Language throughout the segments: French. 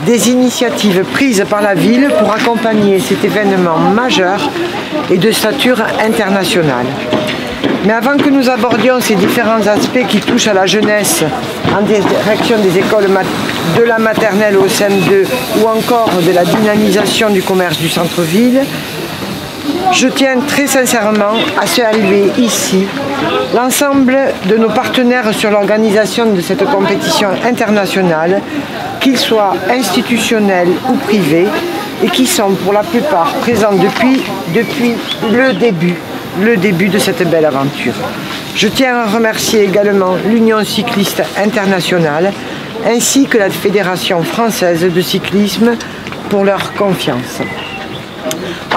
des initiatives prises par la ville pour accompagner cet événement majeur et de stature internationale. Mais avant que nous abordions ces différents aspects qui touchent à la jeunesse en direction des écoles de la maternelle au CM2 ou encore de la dynamisation du commerce du centre-ville, je tiens très sincèrement à saluer ici l'ensemble de nos partenaires sur l'organisation de cette compétition internationale, qu'ils soient institutionnels ou privés, et qui sont pour la plupart présents depuis le début de cette belle aventure. Je tiens à remercier également l'Union cycliste internationale ainsi que la Fédération française de cyclisme pour leur confiance.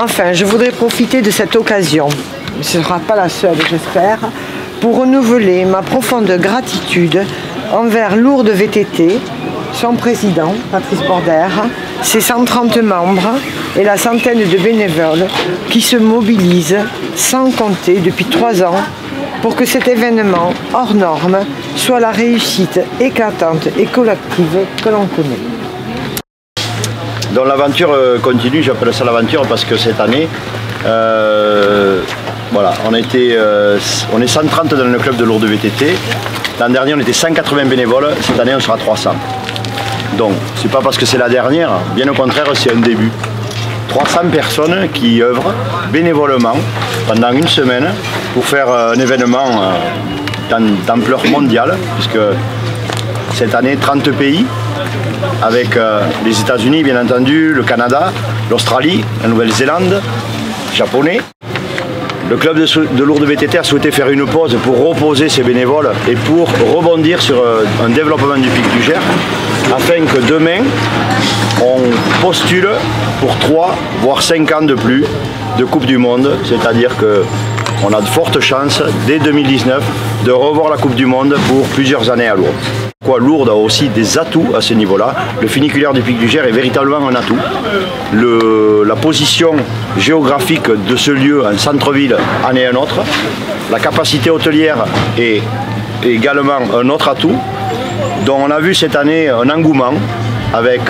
Enfin, je voudrais profiter de cette occasion, ce ne sera pas la seule j'espère, pour renouveler ma profonde gratitude envers Lourdes VTT, son président, Patrice Border, ses 130 membres et la centaine de bénévoles qui se mobilisent sans compter depuis 3 ans pour que cet événement hors norme soit la réussite éclatante et collective que l'on connaît. Donc l'aventure continue, j'appelle ça l'aventure parce que cette année, voilà, on est 130 dans le club de Lourdes VTT. L'an dernier on était 180 bénévoles, cette année on sera 300. Donc c'est pas parce que c'est la dernière, bien au contraire c'est un début. 300 personnes qui œuvrent bénévolement pendant une semaine pour faire un événement d'ampleur mondiale, puisque cette année 30 pays, avec les États-Unis bien entendu, le Canada, l'Australie, la Nouvelle-Zélande, Japonais. Le club de Lourdes VTT a souhaité faire une pause pour reposer ses bénévoles et pour rebondir sur un développement du Pic du Gers, afin que demain on postule pour 3 voire 5 ans de plus de Coupe du Monde, c'est-à-dire qu'on a de fortes chances dès 2019 de revoir la Coupe du Monde pour plusieurs années à Lourdes. Lourdes a aussi des atouts à ce niveau-là. Le funiculaire du Pic du Gers est véritablement un atout. La position géographique de ce lieu en centre-ville en est un autre. La capacité hôtelière est également un autre atout, dont on a vu cette année un engouement avec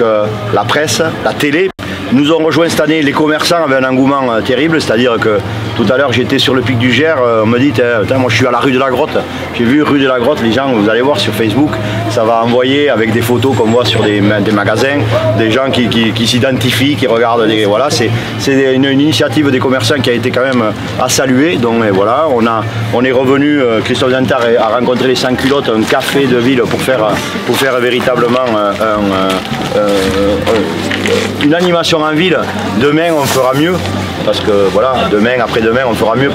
la presse, la télé. Nous ont rejoint cette année les commerçants avec un engouement terrible, c'est-à-dire que tout à l'heure j'étais sur le Pic du Gers, on me dit moi je suis à la rue de la Grotte, j'ai vu rue de la Grotte, les gens, vous allez voir sur Facebook, ça va envoyer avec des photos qu'on voit sur des magasins, des gens qui s'identifient, qui regardent, voilà, c'est une initiative des commerçants qui a été quand même à saluer, donc voilà, on est revenu, Christophe Dantard a rencontré les sans-culottes, un café de ville pour faire véritablement une animation en ville. Demain on fera mieux, parce que voilà, demain, après-demain on fera mieux.